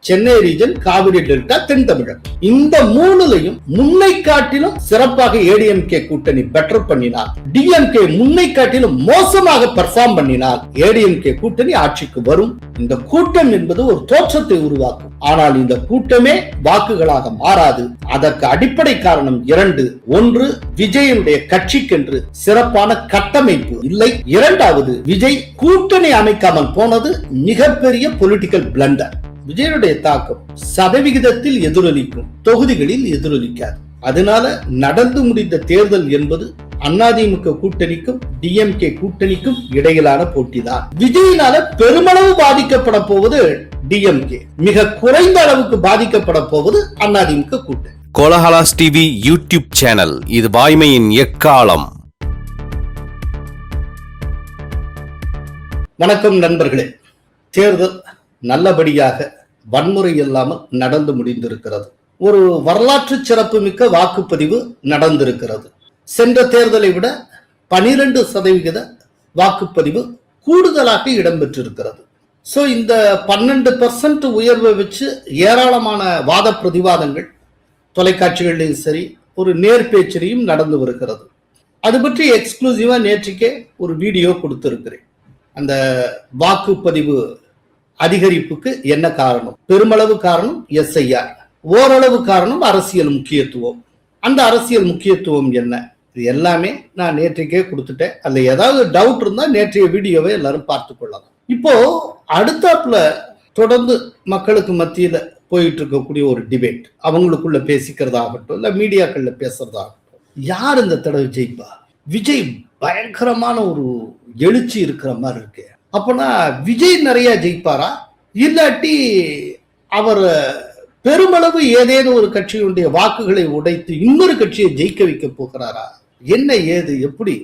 Chennai region, Kaveri delta, தென் தமிழகம். இந்த மூணுலையும் முன்னை காட்டிலும் சிறப்பாக ஏடிஎம்கே கூட்டணி பெட்டர் பண்ணினால், டிஎம்கே முன்னை காட்டிலும் மோசமாக பெர்ஃபார்ம் பண்ணினால் ஏடிஎம்கே கூட்டணி ஆட்சிக்கு வரும். இந்த கூட்டம் என்பது ஒரு தோற்றத்தை உருவாக்கும். ஆனால் இந்த கூட்டமே வாக்குகளாக மாறாது. அதற்கு அடிப்படை காரணம் இரண்டு. ஒன்று, விஜயனுடைய கட்சிக்கென்று சிறப்பான கட்டமைப்பு இல்லை. இரண்டாவது, விஜய் கூட்டணி அமைக்காமல் போனது மிகப்பெரிய பொலிட்டிக்கல் பிளண்டர். விஜயனுடைய தாக்கம் சதவிகிதத்தில் எதிரொலிக்கும், தொகுதிகளில் எதிரொலிக்காது. அதனால நடந்து முடிந்த தேர்தல் என்பது அதிமுக கூட்டணிக்கும் டிஎம்கே கூட்டணிக்கும் இடையிலான போட்டிதான். விஜயினால பெருமளவு பாதிக்கப்பட போவது டிஎம்கே, மிக குறைந்த அளவுக்கு பாதிக்கப்பட போவது அதிமுக கூட்டணி. கோலஹலாஸ் டிவி யூடியூப் சேனல், இது வாய்மையின் எக்காலம். வணக்கம் நண்பர்களே. தேர்தல் நல்லபடியாக வன்முறை இல்லாமல் நடந்து முடிந்திருக்கிறது. ஒரு வரலாற்று சிறப்பு மிக்க வாக்குப்பதிவு நடந்திருக்கிறது. சென்ற தேர்தலை விட 12% வாக்குப்பதிவு கூடுதலாக இடம்பெற்றிருக்கிறது. சோ இந்த 12% உயர்வை வச்சு ஏராளமான வாத பிரதிவாதங்கள் தொலைக்காட்சிகளிலும் சரி, ஒரு நேர் பேச்சிலையும் நடந்து வருகிறது. அது பற்றி எக்ஸ்க்ளூசிவா நேற்றுக்கே ஒரு வீடியோ கொடுத்திருக்கிறேன். அந்த வாக்குப்பதிவு அதிகரிப்புக்கு என்ன காரணம்? பெருமளவு காரணம் எஸ்ஐஆர், ஓரளவு காரணம் அரசியல் முக்கியத்துவம். அந்த அரசியல் முக்கியத்துவம் என்ன? இது எல்லாமே நான் நேற்றைக்கே கொடுத்துட்டேன். அதுல ஏதாவது டவுட் இருந்தா நேற்றைய வீடியோவை எல்லாரும் பார்த்து கொள்ளலாம். இப்போ அடுத்தாப்புல தொடர்ந்து மக்களுக்கு மத்தியில போயிட்டு இருக்கக்கூடிய ஒரு டிபேட், அவங்களுக்குள்ள பேசிக்கிறதாகட்டும் இல்ல மீடியாக்கள்ல பேசுறதாகட்டும், யார் இந்த தடவை ஜெயிப்பா? விஜய் பயங்கரமான ஒரு எழுச்சி இருக்கிற மாதிரி இருக்கு. அப்பனா விஜய் நிறைய ஜெயிப்பாரா, இல்லாட்டி அவர் பெருமளவு ஏதேனும் ஒரு கட்சியுடைய வாக்குகளை உடைத்து இன்னொரு கட்சியை ஜெயிக்க வைக்க போகிறாரா? என்ன ஏது எப்படி?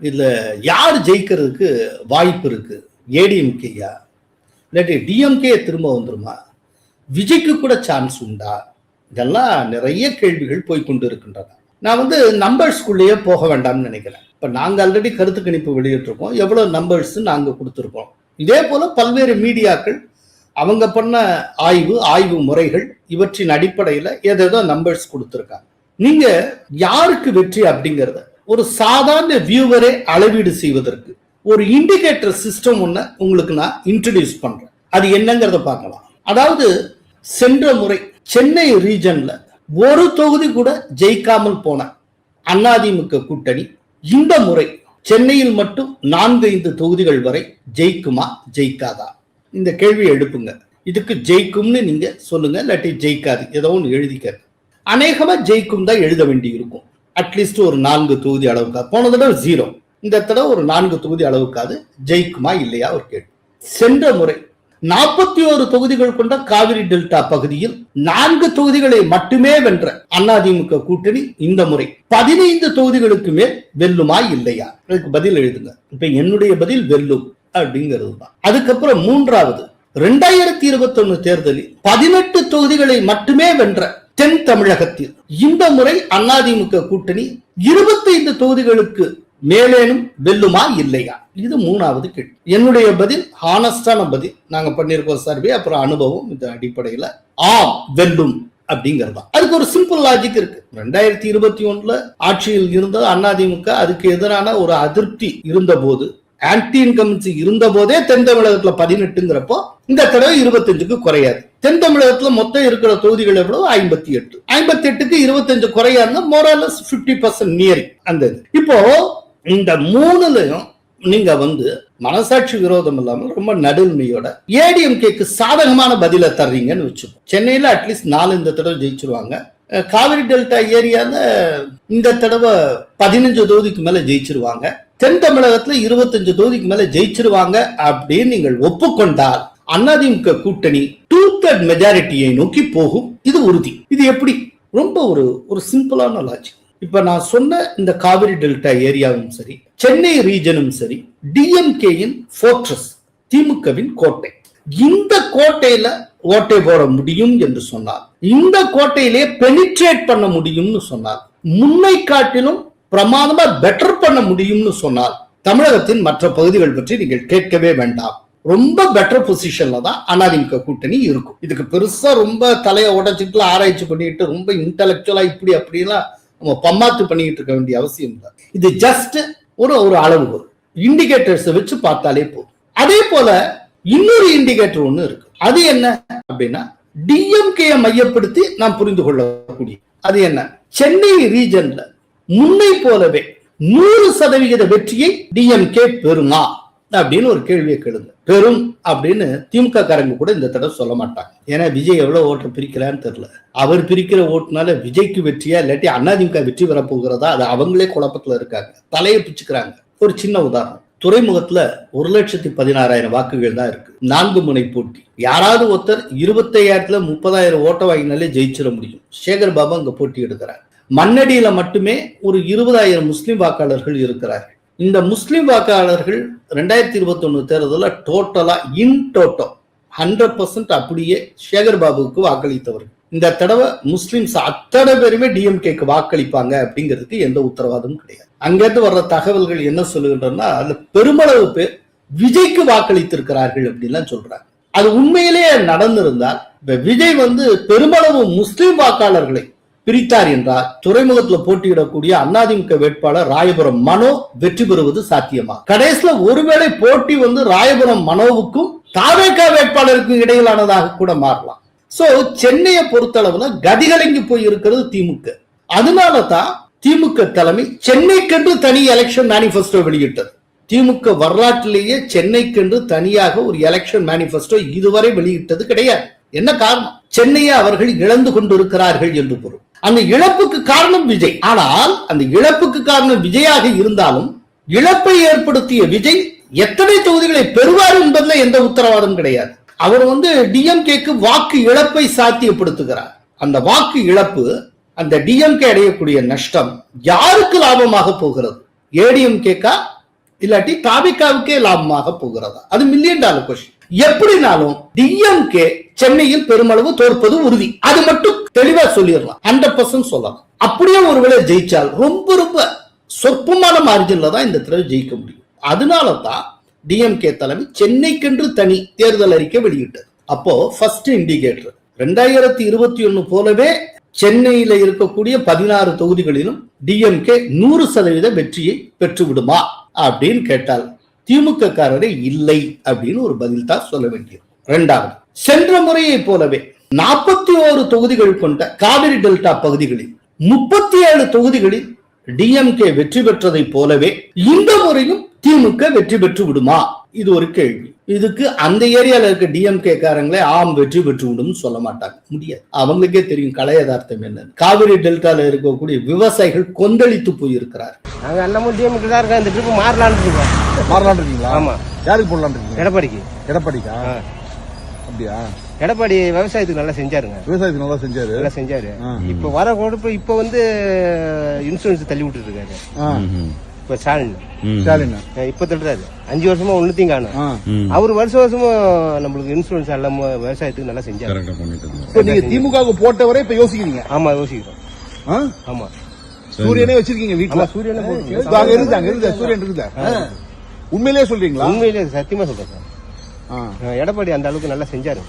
இதுல யார் ஜெயிக்கிறதுக்கு வாய்ப்பு இருக்கு? ஏடிஎம்கேயா இல்லாட்டி டிஎம்கே திரும்ப வந்துருமா? விஜய்க்கு கூட சான்ஸ் உண்டா? இதெல்லாம் நிறைய கேள்விகள் போய்கொண்டு இருக்கின்றன. நான் நம்பர்ஸ்குள்ளேயே போக வேண்டாம்னு நினைக்கிறேன். இப்ப நாங்க ஆல்ரெடி கருத்து கணிப்பு வெளியிட்டிருக்கோம், எவ்வளவு நம்பர்ஸ் நாங்க கொடுத்திருக்கோம். இதே போல பல்வேறு மீடியாக்கள் அவங்க பண்ண ஆய்வு முறைகள் இவற்றின் அடிப்படையில ஏதேதோ நம்பர்ஸ் கொடுத்திருக்காங்க. நீங்க யாருக்கு வெற்றி அப்படிங்கறத ஒரு சாதாரண வியூவரே அளவீடு செய்வதற்கு ஒரு இண்டிகேட்டர் சிஸ்டம் ஒண்ணு உங்களுக்கு நான் இன்ட்ரோடியூஸ் பண்றேன். அது என்னங்கறத பார்க்கலாம். அதாவது சென்ற முறை சென்னை ரீஜன்ல ஒரு தொகுதி கூட ஜெயிக்காமல் போன அதிமுக கூட்டணி இந்த முறை சென்னையில் மட்டும் 4-5 தொகுதிகள் வரை ஜெயிக்குமா ஜெயிக்காதா? இந்த கேள்வியை எழுப்புங்க. இதுக்கு ஜெயிக்கும்னு நீங்க சொல்லுங்க, இல்லாட்டி ஜெயிக்காது ஏதோ ஒன்று எழுதிக்க. அநேகமா ஜெயிக்கும் தான் எழுத வேண்டி இருக்கும். அட்லீஸ்ட் ஒரு 4 தொகுதி அளவுக்காது. போன தடவை 0, இந்த தடவை ஒரு 4 தொகுதி அளவுக்காது ஜெயிக்குமா இல்லையா ஒரு கேள்வி. சென்ற முறை 41 தொகுதிகள் கொண்ட காவிரி டெல்டா பகுதியில் 4 தொகுதிகளை மட்டுமே வென்ற அதிமுக கூட்டணி இந்த முறை 15 தொகுதிகளுக்கு மேல் வெல்லுமா இல்லையா? அதுக்கு பதில் எழுதுங்க. இப்ப என்னுடைய பதில் வெல்லும் அப்படிங்கிறது தான். அதுக்கப்புறம் மூன்றாவது, 2021 தேர்தலில் 18 தொகுதிகளை மட்டுமே வென்ற தென் தமிழகத்தில் இந்த முறை அதிமுக கூட்டணி 25 தொகுதிகளுக்கு மேலேனும் வெல்லுமா இல்லையா? இது மூணாவது கேள்வி. என்னுடைய பதில் ஹானஸ்டான பதில். நாங்க பண்ணிருக்கோம் சர்வே, அப்புறம் அனுபவம், இந்த அடிப்படையில ஆம் வெல்லும் அப்படிங்கிறதா. அதுக்கு ஒரு சிம்பிள் லாஜிக் இருக்கு. 2021 ஆட்சியில் இருந்த அதிமுக அதுக்கு எதிரான ஒரு அதிருப்தி இருந்த போது, ஆன்டி இன்கம்பன்சி இருந்த போதே தென் தமிழகத்துல 18ங்கிறப்போ இந்த தடவை 25க்கு குறையாது. தென் தமிழகத்துல மொத்தம் இருக்கிற தொகுதிகள் எவ்வளவு? 58. 58க்கு 25 குறையாதுன்னா மோரலஸ் 50% நியரிங் அந்த இது. இப்போ இந்த மூணுலயும் நீங்க மனசாட்சி விரோதம் இல்லாமல் ரொம்ப நடுநிலையோட ஏடிஎம்கேக்கு சாதகமான பதில தர்றீங்கன்னு வச்சுக்கோ. சென்னையில அட்லீஸ்ட் 4 இந்த தடவை ஜெயிச்சிருவாங்க. காவிரி டெல்டா ஏரியால இந்த தடவை 15 தொகுதிக்கு மேல ஜெயிச்சிருவாங்க. தென் தமிழகத்துல 25 தொகுதிக்கு மேல ஜெயிச்சிருவாங்க அப்படின்னு நீங்கள் ஒப்புக்கொண்டால் அதிமுக கூட்டணி 2/3 மெஜாரிட்டியை நோக்கி போகும். இது உறுதி. இது எப்படி? ரொம்ப ஒரு சிம்பிளான லாஜிக். இப்ப நான் சொன்ன இந்த காவிரி டெல்டா ஏரியாவும் சரி, சென்னை ரீஜனும் சரி, டிஎம்கேயின் ஃபோர்ட்ரஸ், திமுகவின் கோட்டை. இந்த கோட்டையில ஓட்டை போட முடியும் என்று சொன்னால், இந்த கோட்டையிலே பெனிட்ரேட் பண்ண முடியும்னு சொன்னால், முன்னை காட்டிலும் பிரமாதமா பெட்டர் பண்ண முடியும்னு சொன்னால், தமிழகத்தின் மற்ற பகுதிகள் பற்றி நீங்கள் கேட்கவே வேண்டாம். ரொம்ப பெட்டர் பொசிஷன்ல தான் அதிமுக கூட்டணி இருக்கும். இதுக்கு பெருசா ரொம்ப தலையை உடைச்சிட்டு ஆராய்ச்சி பண்ணிட்டு ரொம்ப இன்டெலக்சுவலா இப்படி அப்படிலாம் நம்ம பம்மாத்து பண்ணிட்டு இருக்க வேண்டிய அவசியம் இல்லை. இது ஜஸ்ட் ஒரு அளவுகோல், இண்டிகேட்டர்ஸ் வச்சு பார்த்தாலே போதும். அதே போல இன்னொரு இண்டிகேட்டர் ஒண்ணு இருக்கு. அது என்ன அப்படின்னா டிஎம்கே மையப்படுத்தி நாம் புரிந்து கொள்ளக்கூடிய அது என்ன, சென்னை ரீஜன்ல முன்னை போலவே 100% வெற்றியை டிஎம்கே பெறுமா அப்படின்னு ஒரு கேள்வியை கேளுங்க. பெரும் அப்படின்னு திமுக காரங்க கூட இந்த தடவை சொல்ல மாட்டாங்க. ஏன்னா விஜய் எவ்வளவு ஓட்டு பிரிக்கிறான்னு தெரியல. அவர் பிரிக்கிற ஓட்டுனால விஜய்க்கு வெற்றியா இல்லாட்டி அதிமுக வெற்றி பெற போகிறதா, அது அவங்களே குழப்பத்துல இருக்காங்க, தலையை பிச்சுக்கிறாங்க. ஒரு சின்ன உதாரணம், துறைமுகத்துல 1,16,000 வாக்குகள் தான் இருக்கு, 4 முனை போட்டி. யாராவது ஒருத்தர் 25,000 30,000 ஓட்ட வாங்கினாலே ஜெயிச்சிட முடியும். சேகர் பாபு அங்க போட்டி எடுக்கிறார். மண்ணடியில மட்டுமே ஒரு 20,000 முஸ்லிம் வாக்காளர்கள் இருக்கிறார்கள். இந்த முஸ்லிம் வாக்காளர்கள் 2021 தேர்தலில் டோட்டலா 100% அப்படியே சேகர் பாபுவுக்கு வாக்களித்தவர்கள். இந்த தடவை முஸ்லிம்ஸ் அத்தனை பேருமே டிஎம்கேக்கு வாக்களிப்பாங்க அப்படிங்கிறதுக்கு எந்த உத்தரவாதமும் கிடையாது. அங்கிருந்து வர்ற தகவல்கள் என்ன சொல்லுகின்றன, அதுல பெருமளவு பேர் விஜய்க்கு வாக்களித்திருக்கிறார்கள் அப்படின்லாம் சொல்றாங்க. அது உண்மையிலேயே நடந்திருந்தால் விஜய் பெருமளவு முஸ்லிம் வாக்காளர்களை பிரித்தார் என்றால் துறைமுகத்துல போட்டியிடக்கூடிய அதிமுக வேட்பாளர் ராயபுரம் மனோ வெற்றி பெறுவது சாத்தியமா? கடைசியில ஒருவேளை போட்டி ராயபுரம் மனோவுக்கும் தாவேக வேட்பாளருக்கும் இடையிலானதாக கூட மாறலாம். சோ சென்னையை பொறுத்தளவுல கதிகலங்கி போய் இருக்கிறது திமுக. அதனாலதான் திமுக தலைமை சென்னைக்கென்று தனி எலெக்ஷன் மேனிபெஸ்டோ வெளியிட்டது. திமுக வரலாற்றிலேயே சென்னைக்கென்று தனியாக ஒரு எலெக்ஷன் மேனிபெஸ்டோ இதுவரை வெளியிட்டது கிடையாது. என்ன காரணம்? சென்னையை அவர்கள் இழந்து கொண்டிருக்கிறார்கள் என்று பொருள். அந்த இழப்புக்கு காரணம் விஜய். ஆனால் அந்த இழப்புக்கு காரணம் விஜயாக இருந்தாலும் இழப்பை ஏற்படுத்திய விஜய் எத்தனை தொகுதிகளை பெறுவார் என்பதுல எந்த உத்தரவாதம் கிடையாது. அவர் டிஎம்கேக்கு வாக்கு இழப்பை சாத்தியப்படுத்துகிறார். அந்த வாக்கு இழப்பு, அந்த டிஎம்கே அடையக்கூடிய நஷ்டம் யாருக்கு லாபமாக போகிறது? ஏடிஎம்கேக்கா இல்லாட்டி தாபிகாவுக்கே லாபமாக போகிறதா? அது $1 மில்லியன் கொஸ்டின். எப்படினாலும் டிஎம்கே சென்னையில் பெருமளவு தோற்பது உறுதி. அது மட்டும் தெளிவா சொல்லிடலாம், 100% சொல்லலாம். அப்படியே ஒருவேளை ஜெயிச்சால் ரொம்ப சொற்பமான மார்ஜின்ல தான் இந்த தடவை ஜெயிக்க முடியும். அதனாலதான் டிஎம்கே தலைமை சென்னைக்கென்று தனி தேர்தல் அறிக்கை வெளியிட்டது. அப்போ ஃபர்ஸ்ட் இண்டிகேட்டர் 2021 போலவே சென்னையில இருக்கக்கூடிய 16 தொகுதிகளிலும் டிஎம்கே 100% வெற்றியை பெற்றுவிடுமா அப்படின்னு கேட்டால் திமுக காரரே இல்லை அப்படின்னு ஒரு பதில் தான் சொல்ல வேண்டியது. இரண்டாவது, சென்ற முறையை போலவே 41 தொகுதிகள் கொண்ட காவிரி டெல்டா பகுதிகளில் 37 தொகுதிகளில் டிஎம்கே வெற்றி பெற்றதை போலவே இந்த முறையும் திமுக வெற்றி பெற்று விடுமா? இது ஒரு கேள்வி. இதுக்கு அந்த ஏரியால இருக்க டிஎம்கே காரங்களே ஆம் வெற்றி பெற்று விடும் சொல்ல மாட்டாங்க, முடியாது. அவங்களுக்கே தெரியும் கலை யதார்த்தம் என்ன. காவிரி டெல்டால இருக்கக்கூடிய விவசாயிகள் கொந்தளித்து போயிருக்கிறார். நாங்க எல்லாமும் டிஎம்கே தான் இருக்கோம். இந்த ட்ரிப் மாறலான்னு இருக்கீங்களா? ஆமா. யாருக்கு போடலான்னு இருக்கீங்க? எடப்பாடிக்கா? அப்படியா? எடப்பாடி விவசாயத்துக்கு நல்லா செஞ்சாருங்க. நல்லா செஞ்சாரு. இப்ப வர கொடுப்பு இப்ப இன்சூரன்ஸ் தள்ளி விட்டு இருக்காரு. இப்ப ஸ்டாலின் இப்ப தள்ளுறாரு. 5 வருஷமா ஒண்ணுத்தையும் காணும். அவரு வருஷமா நம்மளுக்கு இன்சூரன்ஸ் எல்லாம் விவசாயத்துக்கு நல்லா செஞ்சாரு. நீங்க திமுக போட்டவரை இப்ப யோசிக்கிறீங்க? ஆமா, யோசிக்கிறோம். ஆமா, சூரியனே வச்சிருக்கீங்க வீட்டுல? சூரியனே சூரியன் இருக்குதா? உண்மையிலேயே சொல்றீங்களா? உண்மையிலேயே சத்தியமா சொல்றேன் சார். எடப்பாடி அந்த அளவுக்கு நல்லா செஞ்சாரு.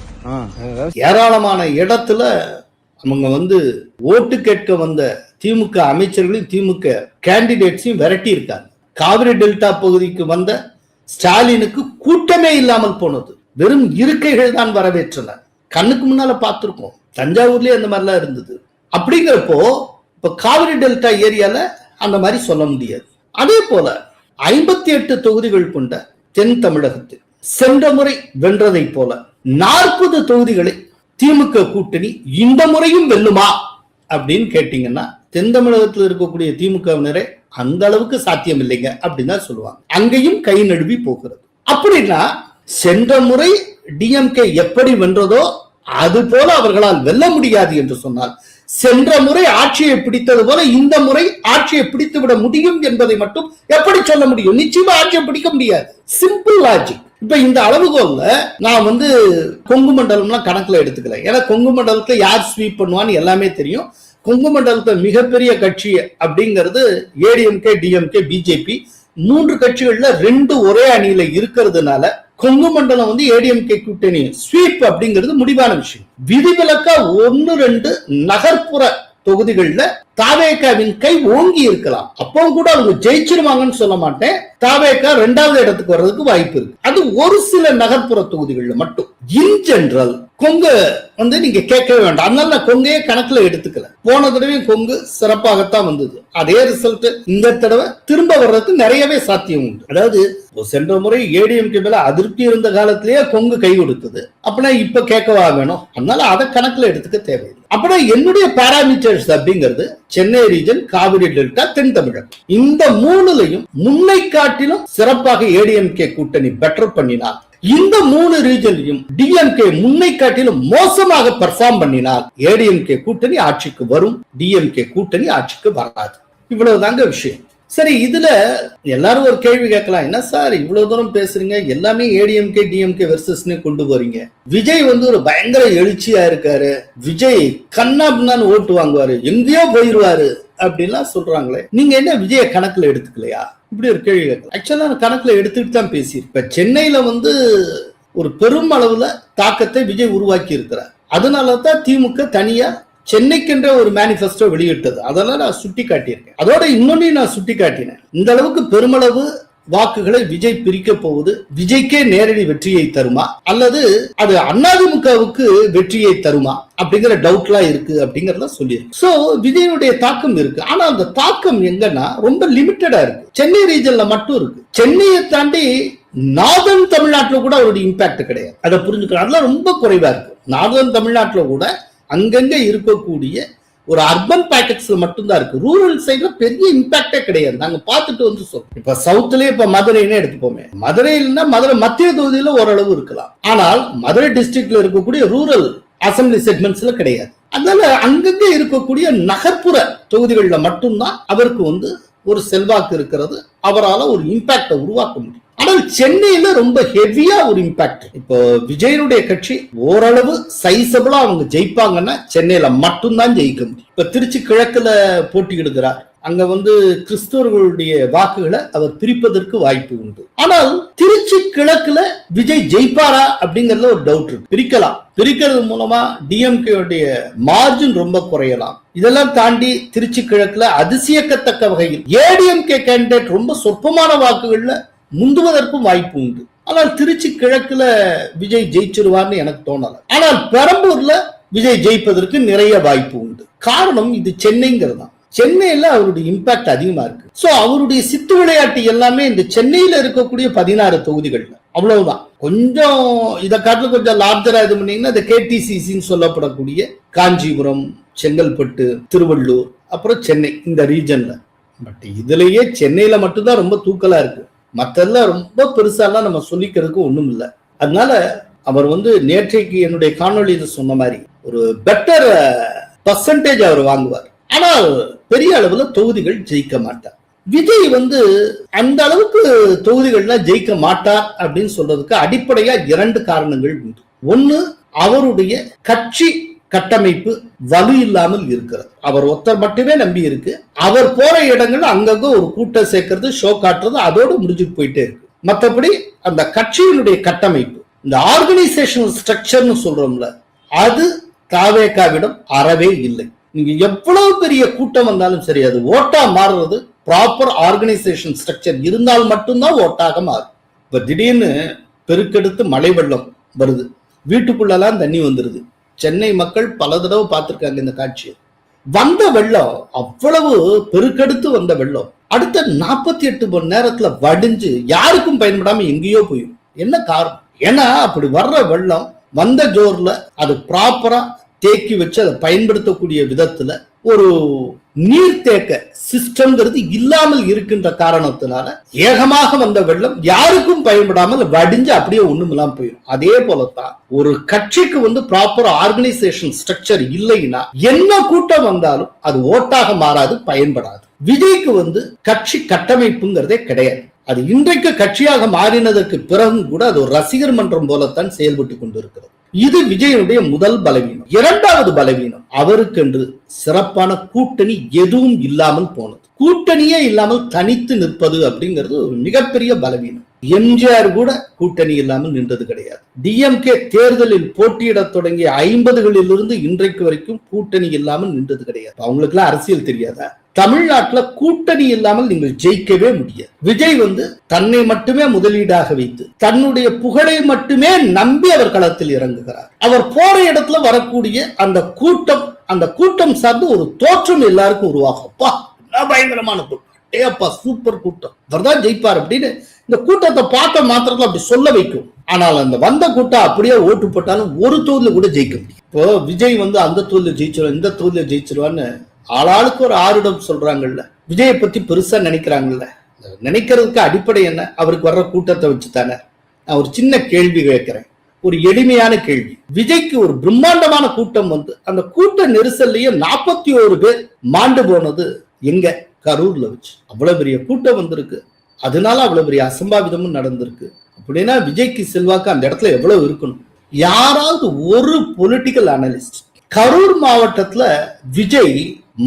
ஏராளமான இடத்துல அவங்க ஓட்டு கேட்க வந்த திமுக அமைச்சர்களையும் திமுக கேண்டிடேட்ஸையும் விரட்டி இருக்காங்க. காவிரி டெல்டா பகுதிக்கு வந்த ஸ்டாலினுக்கு கூட்டமே இல்லாமல் போனது. வெறும் இருக்கைகள் தான் வரவேற்றன. கண்ணுக்கு முன்னால பார்த்திருக்கோம். தஞ்சாவூர்லயே அந்த மாதிரிலாம் இருந்தது. அப்படிங்கிறப்போ இப்ப காவிரி டெல்டா ஏரியால அந்த மாதிரி சொல்ல முடியாது. அதே போல 58 தொகுதிகள் கொண்ட தென் தமிழகத்தில் சென்ற முறை வென்றதை போல 40 தொகுதிகளை திமுக கூட்டணி இந்த முறையும் வெல்லுமா அப்படின்னு கேட்டீங்கன்னா தென் தமிழகத்தில் இருக்கக்கூடிய திமுகவினரே அந்த அளவுக்கு சாத்தியம் இல்லைங்க அப்படின்னு தான் சொல்லுவாங்க. அங்கேயும் கை நழுவி போகிறது. அப்படின்னா சென்ற முறை டிஎம்கே எப்படி வென்றதோ அது போல அவர்களால் வெல்ல முடியாது என்று சொன்னால் சென்ற முறை ஆட்சியை பிடித்தது போல இந்த முறை ஆட்சியை பிடித்து விட முடியும் என்பதை மட்டும் எப்படி சொல்ல முடியும்? நிச்சயமா ஆட்சியை பிடிக்க முடியாது. Simple logic. இப்ப இந்த அளவுகோல்ல நான் கொங்கு மண்டலம்லாம் கணக்குல எடுத்துக்கல. ஏன்னா கொங்கு மண்டலத்துல யார் ஸ்வீப் பண்ணுவான்னு எல்லாமே தெரியும். கொங்கு மண்டலத்தை மிகப்பெரிய கட்சி அப்படிங்கிறது ஏடிஎம்கே, டிஎம்கே, பிஜேபி. 3 கட்சிகள்ல 2 ஒரே அணியில இருக்கிறதுனால கொங்கு மண்டலம் வந்து ஏடிஎம்கே கூட்டணி ஸ்வீப் அப்படிங்கிறது முடிவான விஷயம். விதிவிலக்கா 1-2 நகர்ப்புற தொகுதிகள்ல தாவேகாவின் கை ஓங்கி இருக்கலாம். அப்பவும் கூட அவங்க ஜெயிச்சிருவாங்கன்னு சொல்ல மாட்டேன். தாவேகா 2வது இடத்துக்கு வர்றதுக்கு வாய்ப்பு இருக்கு. அது ஒரு சில நகர்ப்புற தொகுதிகள்ல மட்டும். இன் ஜெனரல் கொங்கு வந்து நீங்க கேட்கவே வேண்டாம். அதனால நான் கொங்கையே கணக்குல எடுத்துக்கல. போன தடவை கொங்கு சிறப்பாகத்தான் வந்தது. அதே ரிசல்ட் இந்த தடவை திரும்ப வர்றதுக்கு நிறையவே சாத்தியம் உண்டு. அதாவது சென்ற முறை ஏடிஎம்கே மேல அதிருப்தி இருந்த காலத்திலேயே கொங்கு கை கொடுத்தது. அப்படின்னா இப்ப கேட்கவா வேணும்? அதனால அதை கணக்குல எடுத்துக்க தேவையில்லை. அப்படின்னா என்னுடைய பாராமீட்டர்ஸ் அப்படிங்கிறது சென்னை ரீஜன், காவிரி டெல்டா, தென் தமிழகம், இந்த 3லையும் முன்னை காட்டிலும் சிறப்பாக ஏடிஎம்கே கூட்டணி பெட்டர் பண்ணினால், இந்த 3 ரீஜன்லையும் டிஎம்கே முன்னை காட்டிலும் மோசமாக பெர்ஃபார்ம் பண்ணினால் ஏடிஎம்கே கூட்டணி ஆட்சிக்கு வரும், டிஎம்கே கூட்டணி ஆட்சிக்கு வராது. இவ்வளவுதாங்க விஷயம். சரி, இதுல எல்லாரும் ஒரு கேள்வி கேட்கலாம். என்ன சார் இவ்வளவு தூரம் பேசுறீங்க, எல்லாமே ஏடிஎம்கே டிஎம்கே வெர்சஸ்னு கொண்டு போறீங்க. விஜய் வந்து ஒரு பயங்கர எழுச்சியா இருக்காரு, விஜய் கண்ணா பின்னான்னு ஓட்டு வாங்குவாரு, எங்கேயோ போயிருவாரு அப்படின்லாம் சொல்றாங்களே. நீங்க என்ன விஜய கணக்குல எடுத்துக்கலையா? இப்படி ஒரு கேள்வி கேட்கலாம். ஆக்சுவலா நான் கணக்குல எடுத்துட்டு தான் பேசியிருக்கேன். இப்ப சென்னையில வந்து ஒரு பெரும் அளவுல தாக்கத்தை விஜய் உருவாக்கி இருக்கிறார். அதனாலதான் திமுக தனியா சென்னைக்கென்ற ஒரு மேனிபெஸ்டோ வெளியிட்டது. அதெல்லாம் நான் சுட்டி காட்டியிருக்கேன். அதோட இன்னொன்னு நான் சுட்டி காட்டினேன். இந்த அளவுக்கு பெருமளவு வாக்குகளை விஜய் பிரிக்க போவது விஜய்க்கே நேரடி வெற்றியை தருமா அல்லது அது அதிமுகவுக்கு வெற்றியை தருமா அப்படிங்கிற டவுட்லாம் இருக்கு அப்படிங்கறத சொல்லியிருக்கு. சோ விஜயனுடைய தாக்கம் இருக்கு. ஆனா அந்த தாக்கம் எங்கன்னா ரொம்ப லிமிட்டடா இருக்கு. சென்னை ரீஜன்ல மட்டும் இருக்கு. சென்னையை தாண்டி நார்தர்ன் தமிழ்நாட்டுல கூட அவருடைய இம்பாக்ட் கிடையாது. அதை புரிஞ்சுக்கலாம். அதெல்லாம் ரொம்ப குறைவா இருக்கு. நார்தர்ன் தமிழ்நாட்டுல கூட அங்கங்க இருக்கக்கூடிய ஒரு அர்பன் பேக்கெட்ஸ்ல மட்டும்தான் இருக்கு. ரூரல் சைட்ல பெரிய இம்பாக்டே கிடையாது. நாங்க பார்த்துட்டு வந்து சொல்றோம். இப்ப சவுத்லயே இப்ப மதுரைன்னு எடுத்துப்போமே, மதுரையில மதுரை மத்திய தொகுதியில ஓரளவு இருக்கலாம். ஆனால் மதுரை டிஸ்ட்ரிக்ட்ல இருக்கக்கூடிய ரூரல் அசம்பிளி செக்மெண்ட்ஸ்ல கிடையாது. அதனால அங்கங்க இருக்கக்கூடிய நகர்ப்புற தொகுதிகளில் மட்டும்தான் அவருக்கு வந்து ஒரு செல்வாக்கு இருக்கிறது. அவரால் ஒரு இம்பாக்டை உருவாக்க முடியும். ஆனால் சென்னையில ரொம்ப ஹெவியா ஒரு இம்பாக்ட். இப்போ விஜயனுடைய கட்சி ஓரளவு சைசபிளா அவங்க ஜெயிப்பாங்கன்னா சென்னையில மட்டும்தான் ஜெயிக்க முடியும். இப்ப திருச்சி கிழக்குல போட்டியிடுகிறார். அங்க வந்து கிறிஸ்தவர்களுடைய வாக்குகளை அவர் பிரிப்பதற்கு வாய்ப்பு உண்டு. ஆனால் திருச்சி கிழக்குல விஜய் ஜெயிப்பாரா அப்படிங்கறதுல ஒரு டவுட் இருக்கு. பிரிக்கலாம். பிரிக்கிறது மூலமா டிஎம்கே மார்ஜின் ரொம்ப குறையலாம். இதெல்லாம் தாண்டி திருச்சி கிழக்குல அதிசயக்கத்தக்க வகையில் ஏடிஎம்கே கேண்டிடேட் ரொம்ப சொற்பமான வாக்குகள்ல முந்துவதற்கும் வாய்ப்பு உண்டு. ஆனால் திருச்சி கிழக்குல விஜய் ஜெயிச்சிருவார்னு எனக்கு தோணல. ஆனால் பெரம்பூர்ல விஜய் ஜெயிப்பதற்கு நிறைய வாய்ப்பு உண்டு. காரணம் இது சென்னைங்கிறது தான். சென்னையில அவருடைய இம்பாக்ட் அதிகமா இருக்கு. சோ அவருடைய சித்து விளையாட்டு எல்லாமே இந்த சென்னையில இருக்கக்கூடிய 16 தொகுதிகள்ல அவ்வளவுதான். கொஞ்சம் இதை காட்டில கொஞ்சம் லார்ஜரா இது பண்ணீங்கன்னா இந்த கேடிசிசின்னு சொல்லப்படக்கூடிய காஞ்சிபுரம், செங்கல்பட்டு, திருவள்ளூர், அப்புறம் சென்னை, இந்த ரீஜன்ல. பட் இதுலயே சென்னையில மட்டும்தான் ரொம்ப தூக்கலா இருக்கு. மற்றெல்லாம் ரொம்ப பெருசாலாம் நம்ம சொல்லிக்கிறதுக்கு ஒண்ணும் இல்லை. அதனால அவர் வந்து நேற்றைக்கு என்னுடைய காணொலியில சொன்ன மாதிரி ஒரு பெட்டர் பர்சன்டேஜ் அவர் வாங்குவார். ஆனால் பெரிய அளவுல தொகுதிகள் ஜெயிக்க மாட்டார். விஜய் வந்து அந்த அளவுக்கு தொகுதிகள்லாம் ஜெயிக்க மாட்டார் அப்படின்னு சொல்றதுக்கு அடிப்படையா 2 காரணங்கள் உண்டு. ஒன்னு, அவருடைய கட்சி கட்டமைப்பு வலு இல்லாமல் இருக்கிறது. அவர் ஒருத்தர் மட்டுமே நம்பி இருக்கு. அவர் போற இடங்கள் அங்கங்க ஒரு கூட்டம் சேர்க்கறது, ஷோ காட்டுறது, அதோடு முடிஞ்சுட்டு போயிட்டே இருக்கு. மற்றபடி அந்த கட்சியினுடைய கட்டமைப்பு, இந்த ஆர்கனைசேஷனல் ஸ்ட்ரக்சர்னு சொல்றோம்ல, அது தாவேகாவிடம் அறவே இல்லை. நீங்க எவ்வளவு பெரிய கூட்டம் வந்தாலும் சரி, அது ஓட்டா மாறுறது ப்ராப்பர் ஆர்கனைசேஷன் ஸ்ட்ரக்சர் இருந்தால் மட்டும்தான் ஓட்டாக மாறும். இப்ப திடீர்னு பெருக்கெடுத்து மழை வெள்ளம் வருது, வீட்டுக்குள்ளெல்லாம் தண்ணி வந்துருது. சென்னை மக்கள் பல தடவை பார்த்திருக்காங்க இந்த காட்சியை. வந்த வெள்ளம் அவ்வளவு பெருக்கெடுத்து வந்த வெள்ளம் அடுத்த 48 மணி நேரத்துல வடிஞ்சு யாருக்கும் பயன்படாம எங்கேயோ போயிடும். என்ன காரணம்? ஏன்னா அப்படி வர்ற வெள்ளம் வந்த ஜோர்ல அது ப்ராப்பரா தேக்கி வச்சு அதை பயன்படுத்தக்கூடிய விதத்துல ஒரு நீர்த்தேக்க சிஸ்டம்ங்கிறது இல்லாமல் இருக்கின்ற காரணத்தினால ஏகமாக வந்த வெள்ளம் யாருக்கும் பயன்படாமல் வடிஞ்சு அப்படியே ஒண்ணும் இல்லாம போயிடும். அதே போலத்தான் ஒரு கட்சிக்கு வந்து ப்ராப்பர் ஆர்கனைசேஷன் ஸ்ட்ரக்சர் இல்லைன்னா என்ன கூட்டம் வந்தாலும் அது ஓட்டாக மாறாது, பயன்படாது. விஜய்க்கு வந்து கட்சி கட்டமைப்புங்கிறதே கிடையாது. அது இன்றைக்கு கட்சியாக மாறினதற்கு பிறகும் கூட அது ஒரு ரசிகர் மன்றம் போலத்தான் செயல்பட்டு கொண்டிருக்கிறது. இது விஜயனுடைய முதல் பலவீனம். இரண்டாவது பலவீனம், அவருக்கென்று சிறப்பான கூட்டணி எதுவும் இல்லாமல் போனது. கூட்டணியே இல்லாமல் தனித்து நிற்பது அப்படிங்கிறது ஒரு மிகப்பெரிய பலவீனம். எம்ஜிஆர் கூட கூட்டணி இல்லாமல் நின்றது கிடையாது. டிஎம்கே தேர்தலில் போட்டியிட தொடங்கிய 50களிலிருந்து இன்றைக்கு வரைக்கும் கூட்டணி இல்லாமல் நின்றது கிடையாது. அவங்களுக்கு எல்லாம் அரசியல் தெரியாதா? தமிழ்நாட்டுல கூட்டணி இல்லாமல் நீங்கள் ஜெயிக்கவே முடியாது. விஜய் தன்னை மட்டுமே முதலீடாக வைத்து தன்னுடைய புகழை மட்டுமே நம்பி அவர் களத்தில் இறங்குகிறார். அவர் போற இடத்துல வரக்கூடிய அந்த கூட்டம் சார்ந்து ஒரு தோற்றம் எல்லாருக்கும் உருவாகும். பயங்கரமான கூட்டம், சூப்பர் கூட்டம், அவர்தான் ஜெயிப்பார் அப்படின்னு இந்த கூட்டத்தை பார்த்த மாத்திரத்துல அப்படி சொல்ல வைக்கும். ஆனால் அந்த வந்த கூட்டம் அப்படியே ஓட்டு போட்டாலும் ஒரு தொகுதியில கூட ஜெயிக்க முடியும். இப்போ விஜய் அந்த தொகுதியில ஜெயிச்சிருவான், இந்த தொகுதியில ஜெயிச்சிருவான்னு ஆளாளுக்கு ஒரு ஆறுடம் சொல்றாங்கல்ல. விஜயை பத்தி பெருசா நினைக்கிறாங்கல்ல. நினைக்கிறதுக்கு அடிப்படை என்ன? அவருக்கு வர்ற கூட்டத்தை வச்சுதானே. நான் ஒரு சின்ன கேள்வி கேட்கிறேன், ஒரு எளிமையான கேள்வி. விஜய்க்கு ஒரு பிரம்மாண்டமான கூட்டம் அந்த கூட்ட நெரிசல்லையே 41 பேர் மாண்டு போனது எங்க? கரூர்ல வச்சு. அவ்வளவு பெரிய கூட்டம் வந்திருக்கு, அதனால அவ்வளவு பெரிய அசம்பாவிதமும் நடந்திருக்கு. அப்படின்னா விஜய்க்கு செல்வாக்கு அந்த இடத்துல எவ்வளவு இருக்கணும்? யாராவது ஒரு பொலிட்டிக்கல் அனலிஸ்ட் கரூர் மாவட்டத்துல விஜய்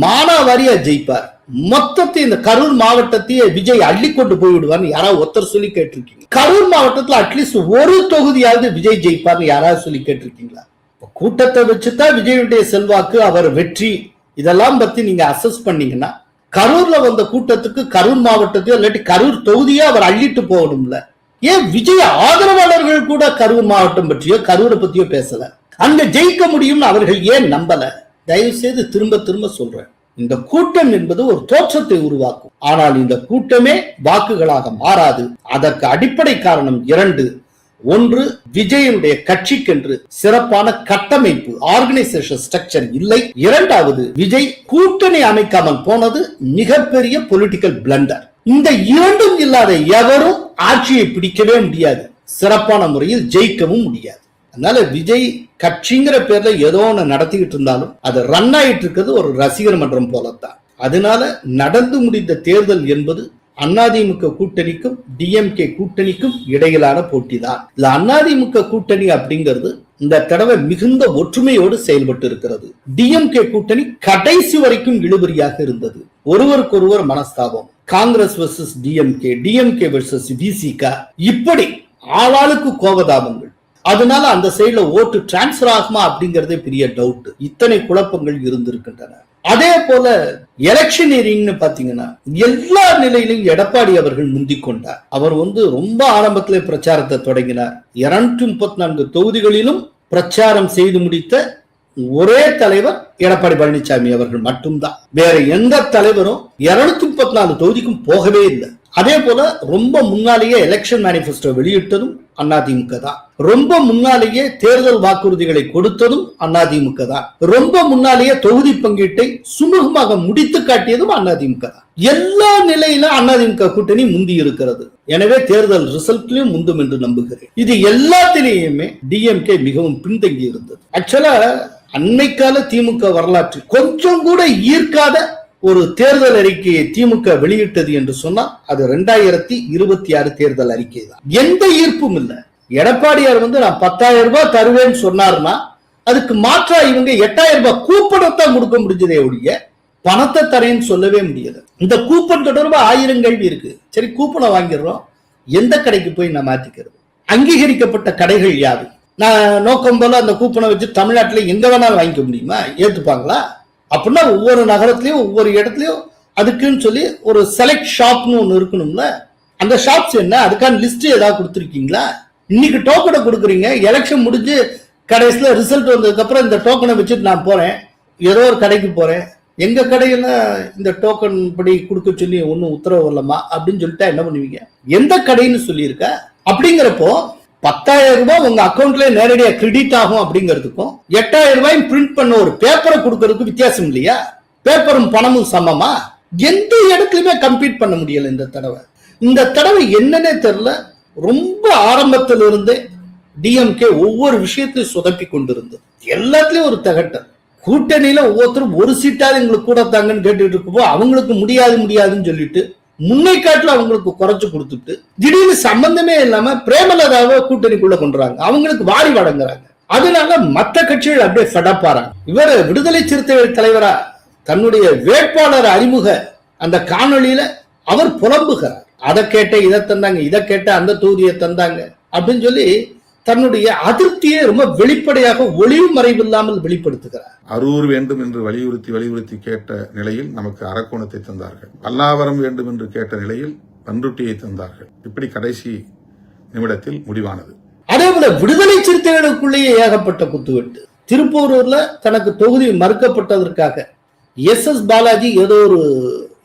மானாவாரியா ஜெயிப்பார், மொத்தத்தை இந்த கரூர் மாவட்டத்தையே விஜய் அள்ளிக்கொண்டு போய்விடுவார்னு யாராவது ஒருத்தர் சொல்லி கேட்டிருக்கீங்க? கரூர் மாவட்டத்துல அட்லீஸ்ட் ஒரு தொகுதியாவது விஜய் ஜெயிப்பார்னு யாராவது சொல்லி கேட்டிருக்கீங்களா? கூட்டத்தை வச்சுதான் விஜயுடைய செல்வாக்கு, அவர் வெற்றி, இதெல்லாம் பத்தி நீங்க அசஸ் பண்ணீங்கன்னா கரூர்ல வந்த கூட்டத்துக்கு கரூர் மாவட்டத்தையோ இல்லாட்டி கரூர் தொகுதியோ அவர் அள்ளிட்டு போகணும்ல. ஏன் விஜய் ஆதரவாளர்கள் கூட கரூர் மாவட்டம் பற்றியோ கரூரை பத்தியோ பேசல? அங்க ஜெயிக்க முடியும்னு அவர்கள் ஏன் நம்பல? தயவு செய்து திரும்ப திரும்ப சொல்றேன், இந்த கூட்டம் என்பது ஒரு தோற்றத்தை உருவாக்கும், ஆனால் இந்த கூட்டமே வாக்குகளாக மாறாது. அதற்கு அடிப்படை காரணம் 2. 1, விஜயனுடைய கட்சிக்கென்று சிறப்பான கட்டமைப்பு, ஆர்கனைசேஷன் ஸ்ட்ரக்சர் இல்லை. 2வது, விஜய் கூட்டணி அமைக்காமல் போனது மிகப்பெரிய பொலிட்டிக்கல் பிளண்டர். இந்த 2ம் இல்லாத எவரும் ஆட்சியை பிடிக்கவே முடியாது, சிறப்பான முறையில் ஜெயிக்கவும் முடியாது. அதனால விஜய் கட்சிங்கிற பேர்ல ஏதோ ஒண்ணு நடத்திக்கிட்டு இருந்தாலும் அது ரன் ஆயிட்டு இருக்கிறது ஒரு ரசிகர் மன்றம் போலத்தான். அதனால நடந்து முடிந்த தேர்தல் என்பது அதிமுக கூட்டணிக்கும் டிஎம்கே கூட்டணிக்கும் இடையிலான போட்டி தான். இல்ல அதிமுக கூட்டணி அப்படிங்கிறது இந்த தடவை மிகுந்த ஒற்றுமையோடு செயல்பட்டு இருக்கிறது. டிஎம்கே கூட்டணி கடைசி வரைக்கும் இழுபறியாக இருந்தது. ஒருவருக்கொருவர் மனஸ்தாபம், காங்கிரஸ் வெர்சஸ் டிஎம்கே, டிஎம்கே வெர்சஸ் விசிக, இப்படி ஆளாளுக்கு கோபதாபங்கள். அதனால அந்த சைடுல ஓட்டு டிரான்ஸ்பர் ஆகுமா அப்படிங்கறதே பெரிய டவுட். இத்தனை குழப்பங்கள் இருந்திருக்கின்றன. அதே போல எலெக்ஷனியரிங்னு பாத்தீங்கன்னா எல்லா நிலையிலும் எடப்பாடி அவர்கள் முந்திக் கொண்டார். அவர் ரொம்ப ஆரம்பத்திலே பிரச்சாரத்தை தொடங்கினார். 234 தொகுதிகளிலும் பிரச்சாரம் செய்து முடித்த ஒரே தலைவர் எடப்பாடி பழனிசாமி அவர்கள் மட்டும்தான். வேற எந்த தலைவரும் 234 தொகுதிக்கும் போகவே இல்லை. அதே போல ரொம்ப முன்னாலேயே எலெக்ஷன் மேனிபெஸ்டோ வெளியிட்டதும் அதிமுக தான். ரொம்ப முன்னாலேயே தேர்தல் வாக்குறுதிகளை கொடுத்ததும் அதிமுக தான். ரொம்ப முன்னாலேயே தொகுதி பங்கீட்டை சுமூகமாக முடித்து காட்டியதும் அதிமுக தான். எல்லா நிலையிலும் அதிமுக கூட்டணி முந்தி இருக்கிறது. எனவே தேர்தல் ரிசல்ட்லயும் முந்தும் என்று நம்புகிறேன். இது எல்லாத்திலேயுமே டிஎம்கே மிகவும் பின்தங்கி இருந்தது. ஆக்சுவலா அன்னைக்கால திமுக வரலாற்று கொஞ்சம் கூட ஈர்க்காத ஒரு தேர்தல் அறிக்கையை திமுக வெளியிட்டது என்று சொன்னால் அது 2026 தேர்தல் அறிக்கை தான். எந்த ஈர்ப்பும் இல்லை. எடப்பாடியார் நான் 10,000 ரூபாய் தருவேன்னு சொன்னார்னா அதுக்கு மாற்றா இவங்க 8,000 ரூபாய் கூப்பனத்தான் கொடுக்க முடிஞ்சதே ஒழிய பணத்தை தரேன்னு சொல்லவே முடியாது. இந்த கூப்பன் தொடர்பா 1000 கேள்வி இருக்கு. சரி, கூப்பனை வாங்கிடுறோம், எந்த கடைக்கு போய் நான் மாத்திக்கிறது? அங்கீகரிக்கப்பட்ட கடைகள் யாது? நான் நோக்கம் போல அந்த கூப்பனை வச்சு தமிழ்நாட்டில் எங்க வேணாலும் வாங்கிக்க முடியுமா? ஏத்துப்பாங்களா? அப்படின்னா ஒவ்வொரு நகரத்திலயும் ஒவ்வொரு இடத்துலயும் அதுக்குன்னு சொல்லி ஒரு செலக்ட் ஷாப்னு ஒண்ணு இருக்கணும்ல. அந்த ஷாப்ஸ் என்ன, அதுக்கான லிஸ்ட் ஏதாவது கொடுத்துருக்கீங்களா? இன்னைக்கு டோக்கனை கொடுக்குறீங்க, எலெக்ஷன் முடிஞ்சு கடைசியில ரிசல்ட் வந்ததுக்கு அப்புறம் இந்த டோக்கனை வச்சுட்டு நான் போறேன், ஏதோ ஒரு கடைக்கு போறேன், எங்க கடையில இந்த டோக்கன் படி கொடுக்க சொல்லி ஒன்னும் உத்தரவு இல்லமா அப்படின்னு சொல்லிட்டா என்ன பண்ணுவீங்க? எந்த கடைன்னு சொல்லியிருக்க? அப்படிங்கிறப்போ 10,000 ரூபாய் உங்க அக்கௌண்ட்ல நேரடியா கிரெடிட் ஆகும் அப்படிங்கிறதுக்கும் 8,000 ரூபாய் பிரிண்ட் பண்ண ஒரு பேப்பரை கொடுக்கறதுக்கு வித்தியாசம் இல்லையா? பேப்பரும் பணமும் சமமா? எந்த இடத்துலயுமே கம்பீட் பண்ண முடியல இந்த தடவை என்னன்னே தெரியல. ரொம்ப ஆரம்பத்தில இருந்தே டிஎம்கே ஒவ்வொரு விஷயத்தையும் சொதப்பி கொண்டிருந்தது. எல்லாத்துலயும் ஒரு தகட்டம். கூட்டணியில ஒவ்வொருத்தரும் ஒரு சீட்டாவது எங்களுக்கு கூட தாங்கன்னு கேட்டுட்டு இருக்கப்போ அவங்களுக்கு முடியாதுன்னு சொல்லிட்டு முன்னை காட்டுல அவங்களுக்கு குறைச்சு கொடுத்துட்டு திடீர்னு சம்பந்தமே இல்லாம பிரேமலதாவை கூட்டணிக்குள்ள கொண்டுறாங்க, அவங்களுக்கு வாரி வழங்குறாங்க. அதனால மற்ற கட்சிகள் அப்படியே ஃபெடப்பாராங்க. இவர் விடுதலை சிறுத்தைகள் தலைவரா தன்னுடைய வேட்பாளர் அறிமுக அந்த காணொளியில அவர் புலம்புகிறார். அதை கேட்ட இதை தந்தாங்க, இதை கேட்ட அந்த தொகுதியை தந்தாங்க அப்படின்னு சொல்லி தன்னுடைய அதிருப்தியை ரொம்ப வெளிப்படையாக ஒளிவு மறைவில்லாமல் வெளிப்படுத்துகிறார். அரூர் வேண்டும் என்று வலியுறுத்தி கேட்ட நிலையில் நமக்கு அரக்கோணத்தை தந்தார்கள். பல்லாவரம் வேண்டும் என்று கேட்ட நிலையில் பன்ருட்டியை தந்தார்கள். இப்படி கடைசி நிமிடத்தில் முடிவானது. அதே போல விடுதலை சிறுத்தைகளுக்குள்ளேயே ஏகப்பட்ட குத்துவெட்டு. திருப்பூரூர்ல தனக்கு தொகுதி மறுக்கப்பட்டதற்காக எஸ் பாலாஜி ஏதோ ஒரு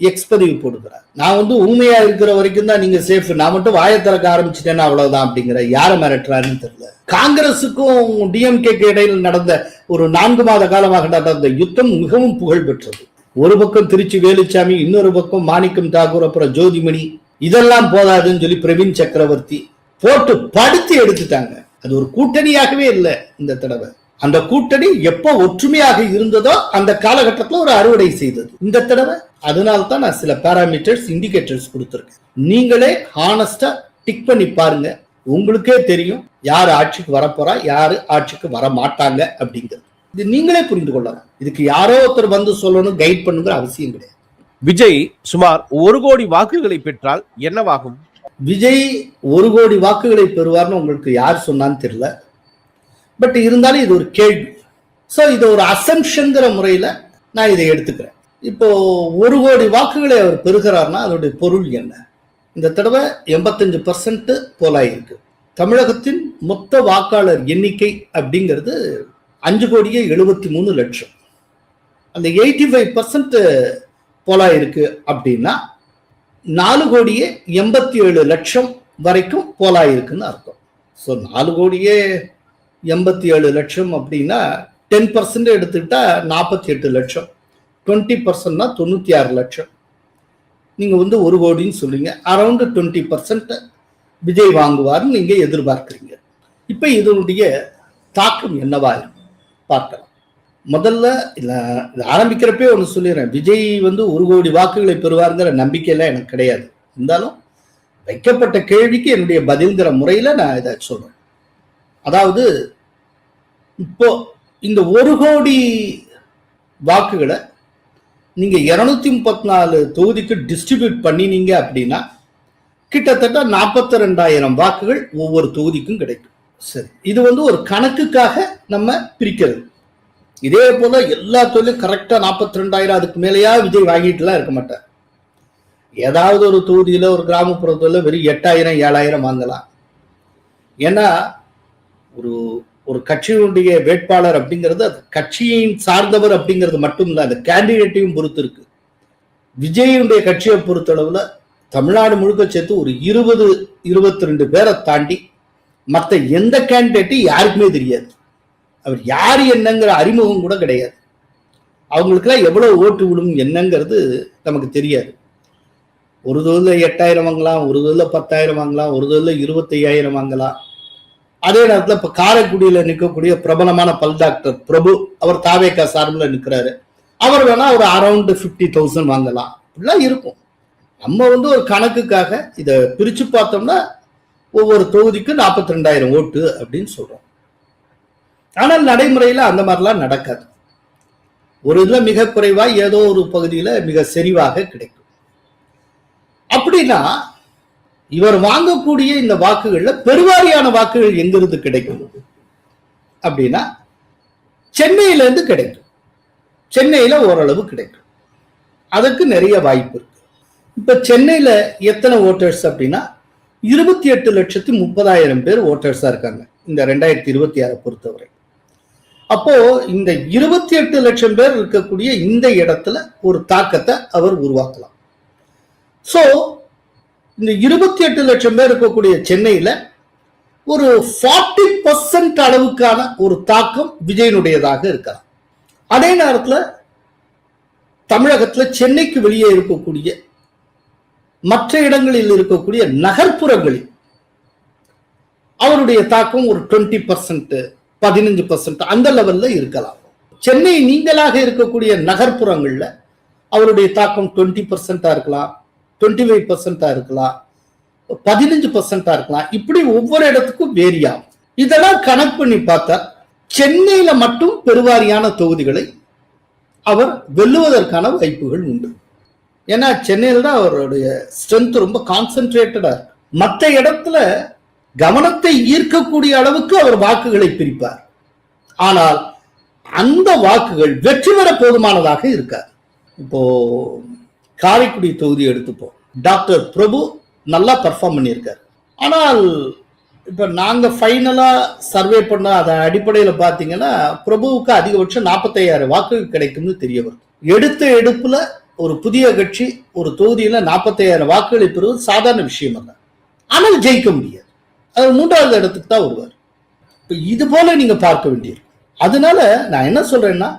எக்ஸ்பதிவு போடுகிறார். நான் உண்மையா இருக்கிற வரைக்கும் தான் நீங்க சேஃப், நான் மட்டும் வாயை திறக்க ஆரம்பிச்சிட்டேன்னா அவ்வளவுதான் அப்படிங்கிற. யாரை மிரட்டுறாருன்னு தெரியல. காங்கிரசுக்கும் டிஎம்கேக்கு இடையில் நடந்த ஒரு 4 மாத காலமாக நடந்த யுத்தம் மிகவும் புகழ் பெற்றது. ஒரு பக்கம் திருச்சி வேலுச்சாமி, இன்னொரு பக்கம் மாணிக்கம் தாக்கூர், அப்புறம் ஜோதிமணி. இதெல்லாம் போதாதுன்னு சொல்லி பிரவீன் சக்கரவர்த்தி போட்டு படுத்து எடுத்துட்டாங்க. அது ஒரு கூட்டணியாகவே இல்லை இந்த தடவை. அந்த கூட்டணி எப்ப ஒற்றுமையாக இருந்ததோ அந்த காலகட்டத்தில் ஒரு அறுவடை செய்தது இந்த தடவை. அதனால்தான் நான் சில பாராமீட்டர்ஸ் இண்டிகேட்டர்ஸ் கொடுத்திருக்கேன். நீங்களே ஹானஸ்டா டிக் பண்ணி பாருங்க, உங்களுக்கே தெரியும் யாரு ஆட்சிக்கு வரப்போறா, யாரு ஆட்சிக்கு வர மாட்டாங்க அப்படிங்கிறது. இது நீங்களே புரிந்து கொள்ளலாம். இதுக்கு யாரோ ஒருத்தர் வந்து சொல்லணும், கைட் பண்ணுங்கிற அவசியம் கிடையாது. விஜய் சுமார் 1 கோடி வாக்குகளை பெற்றால் என்னவாகும்? விஜய் 1 கோடி வாக்குகளை பெறுவார்னு உங்களுக்கு யார் சொன்னான்னு தெரியல. பட் இருந்தாலும் இது ஒரு கேள்வி. ஸோ இது ஒரு அசம்ஷன்கிற முறையில் நான் இதை எடுத்துக்கிறேன். இப்போ 1 கோடி வாக்குகளை அவர் பெறுகிறார்னா அதோடைய பொருள் என்ன? இந்த தடவை 85% போலாயிருக்கு. தமிழகத்தின் மொத்த வாக்காளர் எண்ணிக்கை அப்படிங்கிறது 5,73,00,000. அந்த 85% போலாயிருக்கு அப்படின்னா 4,87,00,000 வரைக்கும் போலாயிருக்குன்னு அர்த்தம். ஸோ 4,87,00,000 அப்படின்னா 10% எடுத்துக்கிட்டா 48 லட்சம், 20%னா 96 லட்சம். நீங்க 1 கோடின்னு சொல்றீங்க, அரௌண்ட் 20% விஜய் வாங்குவார்னு நீங்க எதிர்பார்க்கிறீங்க. இப்ப இதனுடைய தாக்கம் என்னவா இருக்கும் பார்க்கலாம். முதல்ல ஆரம்பிக்கிறப்பே ஒன்று சொல்லிடுறேன், விஜய் 1 கோடி வாக்குகளை பெறுவாருங்கிற நம்பிக்கையெல்லாம் எனக்கு கிடையாது. இருந்தாலும் வைக்கப்பட்ட கேள்விக்கு என்னுடைய பதில்ங்கிற முறையில நான் இதை சொல்றேன். அதாவது இப்போ இந்த 1 கோடி வாக்குகளை நீங்க 234 தொகுதிக்கு டிஸ்ட்ரிபியூட் பண்ணினீங்க அப்படின்னா கிட்டத்தட்ட 42,000 வாக்குகள் ஒவ்வொரு தொகுதிக்கும் கிடைக்கும். சரி, இது ஒரு கணக்குக்காக நம்ம பிரிக்கிறது. இதே போல எல்லா தொழிலும் கரெக்டா 42,000 அதுக்கு மேலேயா விஜய் வாங்கிட்டுலாம் இருக்க மாட்டார். ஏதாவது ஒரு தொகுதியில ஒரு கிராமப்புறத்துல வெறும் 8,000 7,000 வாங்கலாம். ஏன்னா ஒரு கட்சியினுடைய வேட்பாளர் அப்படிங்கிறது அது கட்சியின் சார்ந்தவர் அப்படிங்கிறது மட்டும் இல்லை, அந்த கேண்டிடேட்டையும் பொறுத்து இருக்கு. விஜயுடைய கட்சியை பொறுத்தளவுல தமிழ்நாடு முழுக்க சேர்த்து ஒரு 20-22 பேரை தாண்டி மற்ற எந்த கேண்டிடேட்டும் யாருக்குமே தெரியாது. அவர் யாரு என்னங்கிற அறிமுகம் கூட கிடையாது. அவங்களுக்கெல்லாம் எவ்வளவு ஓட்டு விடும் என்னங்கிறது நமக்கு தெரியாது. ஒரு தொழில 8,000 வாங்கலாம், ஒரு தொழில 10,000 வாங்கலாம், ஒரு தொழில 25,000 வாங்கலாம். அதே நேரத்தில் இப்ப காரைக்குடியில நிற்கக்கூடிய பிரபலமான பல் டாக்டர் பிரபு, அவர் தாவேகா சார்பில் நிற்கிறாரு. அவர் வேணா ஒரு அரௌண்ட் 50,000 வாங்கலாம். இப்படிலாம் இருக்கும். நம்ம ஒரு கணக்குக்காக இதை பிரிச்சு பார்த்தோம்னா ஒவ்வொரு தொகுதிக்கு 42,000 ஓட்டு அப்படின்னு சொல்றோம். ஆனால் நடைமுறையில அந்த மாதிரிலாம் நடக்காது. ஒரு இதுல மிக குறைவா ஏதோ ஒரு பகுதியில மிக செறிவாக கிடைக்கும். அப்படின்னா இவர் வாங்கக்கூடிய இந்த வாக்குகள்ல பெருவாரியான வாக்குகள் எங்கிருந்து கிடைக்கும் அப்படின்னா சென்னையில இருந்து கிடைக்கும். சென்னையில ஓரளவு கிடைக்கும். அதுக்கு நிறைய வாய்ப்பு இருக்கு. இப்ப சென்னையில எத்தனை ஓட்டர்ஸ் அப்படின்னா 28,30,000 பேர் ஓட்டர்ஸா இருக்காங்க இந்த 2026 பொறுத்தவரை. அப்போ இந்த 28 லட்சம் பேர் இருக்கக்கூடிய இந்த இடத்துல ஒரு தாக்கத்தை அவர் உருவாக்கலாம். சோ இந்த 28 லட்சம் பேர் இருக்கக்கூடிய சென்னையில ஒரு 40% அளவுக்கான ஒரு தாக்கம் விஜயனுடையதாக இருக்கலாம். அதே நேரத்தில் தமிழகத்துல சென்னைக்கு வெளியே இருக்கக்கூடிய மற்ற இடங்களில் இருக்கக்கூடிய நகர்ப்புறங்களில் அவருடைய தாக்கம் ஒரு 20%, 15% அந்த லெவல்ல இருக்கலாம். சென்னை நீங்களாக இருக்கக்கூடிய நகர்ப்புறங்கள்ல அவருடைய தாக்கம் 20% இருக்கலாம், 25% இருக்கலாம், 15% இருக்கலாம். இப்படி ஒவ்வொரு இடத்துக்கும் வேரி ஆகும். இதெல்லாம் கணக்கு பண்ணி பார்த்தா சென்னையில மட்டும் பெருவாரியான தொகுதிகளை அவர் வெல்லுவதற்கான வாய்ப்புகள் உண்டு. ஏன்னா சென்னையில தான் அவருடைய ஸ்ட்ரென்த் ரொம்ப கான்சென்ட்ரேட்டடா இருக்கு. மற்ற இடத்துல கவனத்தை ஈர்க்கக்கூடிய அளவுக்கு அவர் வாக்குகளை பிரிப்பார். ஆனால் அந்த வாக்குகள் வெற்றி பெற போதுமானதாக இருக்காது. இப்போ காரைக்குடி தொகுதி எடுத்துப்போம். டாக்டர் பிரபு நல்லா பெர்ஃபார்ம் பண்ணியிருக்காரு. ஆனால் இப்ப நாங்க ஃபைனலா சர்வே பண்ண அதன் அடிப்படையில பாத்தீங்கன்னா பிரபுவுக்கு அதிகபட்சம் 45,000 வாக்குகள் கிடைக்கும்னு தெரிய வரும். எடுத்த எடுப்புல ஒரு புதிய கட்சி ஒரு தொகுதியில 45,000 வாக்குகளை பெறுவது சாதாரண விஷயம் அல்ல. ஆனால் ஜெயிக்க முடியாது. அது 3வது இடத்துக்கு தான் வருவார். இப்ப இது போல நீங்க பார்க்க வேண்டியிருக்கும். அதனால நான் என்ன சொல்றேன்னா,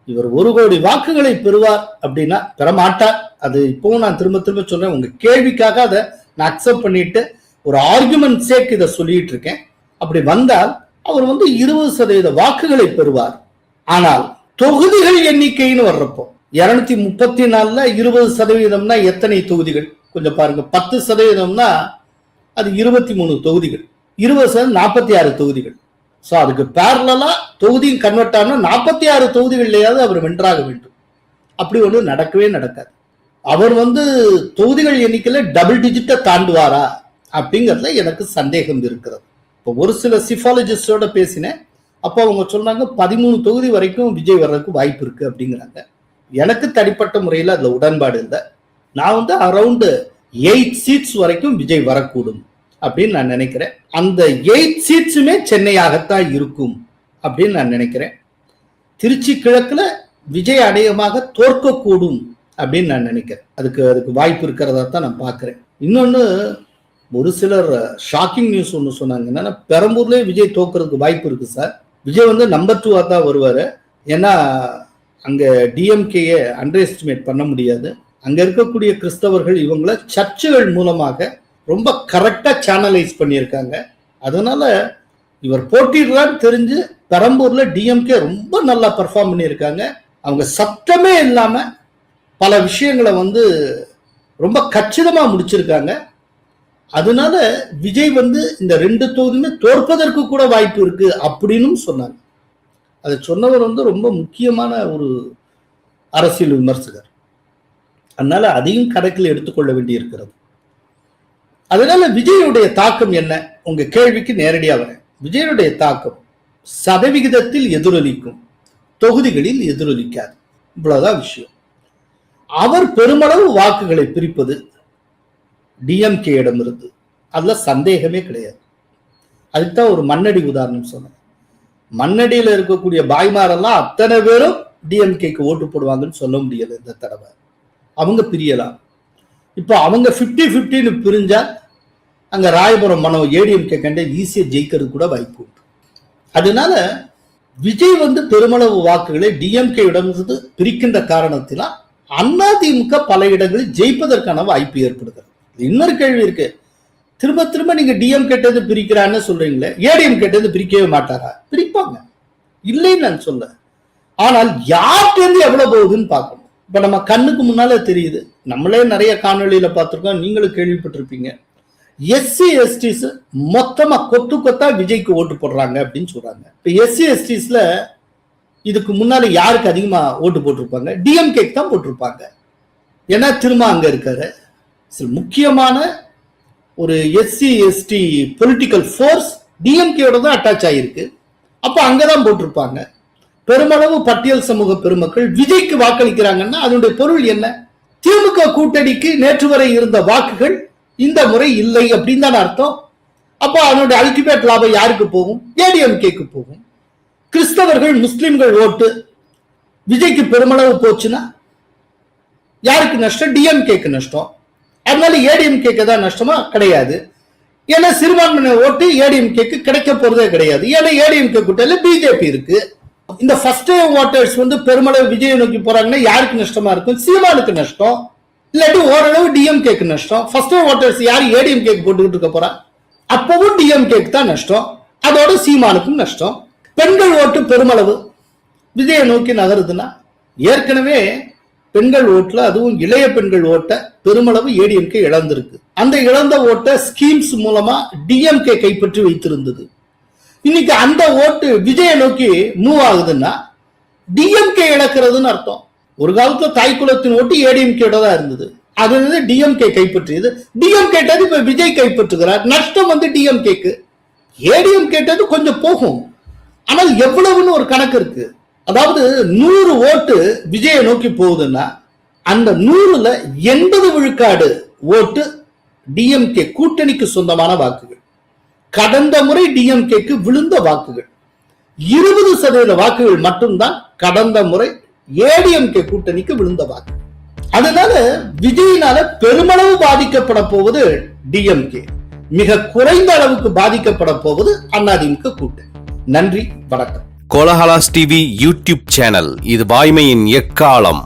இவர் 1 கோடி வாக்குகளை பெறுவார் அப்படின்னா பெறமாட்டார். அது இப்பவும் நான் திரும்ப திரும்ப சொல்றேன். உங்க கேள்விக்காக அதை நான் அக்செப்ட் பண்ணிட்டு ஒரு ஆர்குமெண்ட் சேக் இதை சொல்லிட்டு இருக்கேன். அப்படி வந்தால் அவர் 20% வாக்குகளை பெறுவார். ஆனால் தொகுதிகள் எண்ணிக்கைன்னு வர்றப்போ 234ல 20%னா எத்தனை தொகுதிகள் கொஞ்சம் பாருங்க. 10%னா அது 23 தொகுதிகள். 20% 46 தொகுதிகள். சோ அதுக்கு பேரலா தொகுதியும் கன்வெர்ட் ஆனா 46 தொகுதிகள்லயாவது அவர் வென்றாக வேண்டும். அப்படி ஒண்ணு நடக்கவே நடக்காது. அவர் தொகுதிகள் எண்ணிக்கையில டபுள் டிஜிட்டை தாண்டுவாரா அப்படிங்கறதுல எனக்கு சந்தேகம் இருக்கிறது. இப்போ ஒரு சில சிஃபாலஜிஸ்டோட பேசினேன். அப்போ அவங்க சொன்னாங்க 13 தொகுதி வரைக்கும் விஜய் வர்றதுக்கு வாய்ப்பு இருக்கு அப்படிங்கிறாங்க. எனக்கு தனிப்பட்ட முறையில் அதுல உடன்பாடு இல்லை. நான் அரௌண்ட் 8 சீட்ஸ் வரைக்கும் விஜய் வரக்கூடும் அப்படின்னு நான் நினைக்கிறேன். அந்த 8 சீட்ஸுமே சென்னையாகத்தான் இருக்கும் அப்படின்னு நான் நினைக்கிறேன். திருச்சி கிழக்குல விஜய் அநேகமாக தோற்கக்கூடும் அப்படின்னு நான் நினைக்கிறேன். அதுக்கு வாய்ப்பு இருக்கிறதா தான் நான் பார்க்கிறேன். இன்னொன்னு, ஒரு சிலர் ஷாக்கிங் நியூஸ் ஒன்று சொன்னாங்க. என்னன்னா, பெரம்பூர்லேயே விஜய் தோக்குறதுக்கு வாய்ப்பு இருக்கு சார். விஜய் நம்பர் 2 தான் வருவாரு. ஏன்னா அங்க டிஎம்கேயை அண்டர் எஸ்டிமேட் பண்ண முடியாது. அங்க இருக்கக்கூடிய கிறிஸ்தவர்கள் இவங்களை சர்ச்சுகள் மூலமாக ரொம்ப கரெக்டா சேனலைஸ் பண்ணியிருக்காங்க. அதனால இவர் போட்டிடுறான்னு தெரிஞ்சு பெரம்பூர்ல டிஎம்கே ரொம்ப நல்லா பெர்ஃபார்ம் பண்ணியிருக்காங்க. அவங்க சத்தமே இல்லாம பல விஷயங்களை ரொம்ப கச்சிதமா முடிச்சிருக்காங்க. அதனால விஜய் இந்த 2 தொகுதியுமே தோற்பதற்கு கூட வாய்ப்பு இருக்கு அப்படின்னு சொன்னாங்க. அதை சொன்னவர் ரொம்ப முக்கியமான ஒரு அரசியல் விமர்சகர். அதனால அதையும் கணக்கில் எடுத்துக்கொள்ள வேண்டி இருக்கிறது. அதனால விஜயுடைய தாக்கம் என்ன? உங்க கேள்விக்கு நேரடியா வரேன். விஜயுடைய தாக்கம் சதவிகிதத்தில் எதிரொலிக்கும், தொகுதிகளில் எதிரொலிக்காது. இவ்வளவுதான் விஷயம். அவர் பெருமளவு வாக்குகளை பிரிப்பது டிஎம்கே இடமிருந்து, அதுல சந்தேகமே கிடையாது. அதுக்குதான் ஒரு மண்ணடி உதாரணம் சொன்னேன். மண்ணடியில இருக்கக்கூடிய பாய்மாரெல்லாம் அத்தனை பேரும் டிஎம்கேக்கு ஓட்டு போடுவாங்கன்னு சொல்ல முடியல. இந்த தடவை அவங்க பிரியலாம். இப்போ அவங்க 50-50 பிரிஞ்சா அங்க ராயபுரம் மனோ ஏடிஎம்கே கண்ட ஈஸியா ஜெயிக்கிறது கூட வாய்ப்பு உண்டு. அதனால விஜய் பெருமளவு வாக்குகளை டிஎம்கே இடமிருந்து பிரிக்கின்ற காரணத்தினால் அதிமுக பல இடங்களில் ஜெயிப்பதற்கான வாய்ப்பு ஏற்படுகிறது. இன்னொரு கேள்வி இருக்கு. திரும்ப திரும்ப நீங்க டிஎம் கேட்டது பிரிக்கிறான்னு சொல்றீங்களே, ஏடிஎம் கேட்டது பிரிக்கவே மாட்டாரா? பிரிப்பாங்க, இல்லைன்னு நான் சொல்ல. ஆனால் யார்கிட்ட எவ்வளவு போகுதுன்னு பார்க்கணும். இப்ப நம்ம கண்ணுக்கு முன்னாலே தெரியுது. நம்மளே நிறைய காணொலியில பார்த்திருக்கோம், நீங்களும் கேள்விப்பட்டிருப்பீங்க. எஸ்சி எஸ்டிஸ் மொத்தமா கொத்து கொத்தா விஜய்க்கு ஓட்டு போடுறாங்க அப்படின்னு சொல்றாங்க. இப்ப எஸ்சி எஸ்டிஸ்ல இதுக்கு முன்னால யாருக்கு அதிகமா ஓட்டு போட்டிருப்பாங்க? டிஎம்கேக்கு தான் போட்டிருப்பாங்க. ஏன்னா திரும்ப அங்க இருக்காரு. முக்கியமான ஒரு எஸ்சி எஸ்டி பொலிட்டிக்கல் ஃபோர்ஸ் டிஎம்கேயோட தான் அட்டாச் ஆகிருக்கு. அப்ப அங்கதான் போட்டிருப்பாங்க. பெருமளவு பட்டியல் சமூக பெருமக்கள் விஜய்க்கு வாக்களிக்கிறாங்கன்னா அதனுடைய பொருள் என்ன? திமுக கூட்டணிக்கு நேற்று வரை இருந்த வாக்குகள் இந்த முறை இல்லை அப்படின்னு தான் அர்த்தம். அப்ப அதனுடைய அல்டிமேட் லாபம் யாருக்கு போகும்? ஏடிஎம்கேக்கு போகும். கிறிஸ்தவர்கள் முஸ்லிம்கள் ஓட்டு விஜய்க்கு பெருமளவு போச்சுன்னா யாருக்கு நஷ்டம்? டிஎம்கேக்கு நஷ்டம். அதனால ஏடிஎம்கேக்கு தான் நஷ்டமா? கிடையாது. ஏன்னா சிறுபான்மையின ஓட்டு ஏடிஎம்கேக்கு கிடைக்க போறதே கிடையாது. ஏன்னா ஏடிஎம்கே கூட்டணியில பிஜேபி இருக்கு. இந்த ஃபர்ஸ்ட் டைம் ஓட்டர்ஸ் பெருமளவு விஜயை நோக்கி போறாங்கன்னா யாருக்கு நஷ்டமா இருக்கும்? சீமானுக்கு நஷ்டம். இல்லாட்டி ஓரளவு டிஎம்கேக்கு நஷ்டம். ஃபர்ஸ்ட் டைம் ஓட்டர்ஸ் யாரு ஏடிஎம்கேக்கு போட்டுக்கிட்டு இருக்க போறா? அப்பவும் டிஎம்கேக்கு தான் நஷ்டம். அதோட சீமானுக்கும் நஷ்டம். பெண்கள் ஓட்டு பெருமளவு விஜயை நோக்கி நகருதுன்னா ஏற்கனவே பெண்கள் ஓட்டுல, அதுவும் இளைய பெண்கள் ஓட்ட பெருமளவு ஏடிஎம்கே இழந்திருக்கு. அந்த இழந்த ஓட்ட ஸ்கீம்ஸ் மூலமா டிஎம்கே கைப்பற்றி வைத்திருந்தது. இன்னைக்கு அந்த ஓட்டு விஜயை நோக்கி மூவ் ஆகுதுன்னா டிஎம்கே இழக்கிறதுன்னு அர்த்தம். ஒரு காலத்துல தாய்குலத்தின் ஓட்டு ஏடிஎம்கேட தான் இருந்தது, அது வந்து டிஎம்கே கைப்பற்றியது. டிஎம் கேட்டது இப்ப விஜய் கைப்பற்றுகிறார், நஷ்டம் வந்து டிஎம்கேக்கு. ஏடிஎம் கேட்டது கொஞ்சம் போகும், ஆனால் எவ்வளவுன்னு ஒரு கணக்கு இருக்கு. அதாவது 100 ஓட்டு விஜயை நோக்கி போகுதுன்னா அந்த 100ல 80 விழுக்காடு ஓட்டு டிஎம்கே கூட்டணிக்கு சொந்தமான வாக்குகள். கடந்த முறை டிஎம்கேக்கு விழுந்த வாக்குகள் 20% வாக்குகள் மட்டும்தான் கடந்த முறை ஏடிஎம்கே கூட்டணிக்கு விழுந்த வாக்கு. அதனால விஜயினால பெருமளவு பாதிக்கப்பட போவது டிஎம்கே, மிக குறைந்த அளவுக்கு பாதிக்கப்பட போவது அதிமுக கூட்டணி. நன்றி, வணக்கம். கோலஹலாஸ் டிவி யூடியூப் சேனல், இது வாய்மையின் எக்காலம்.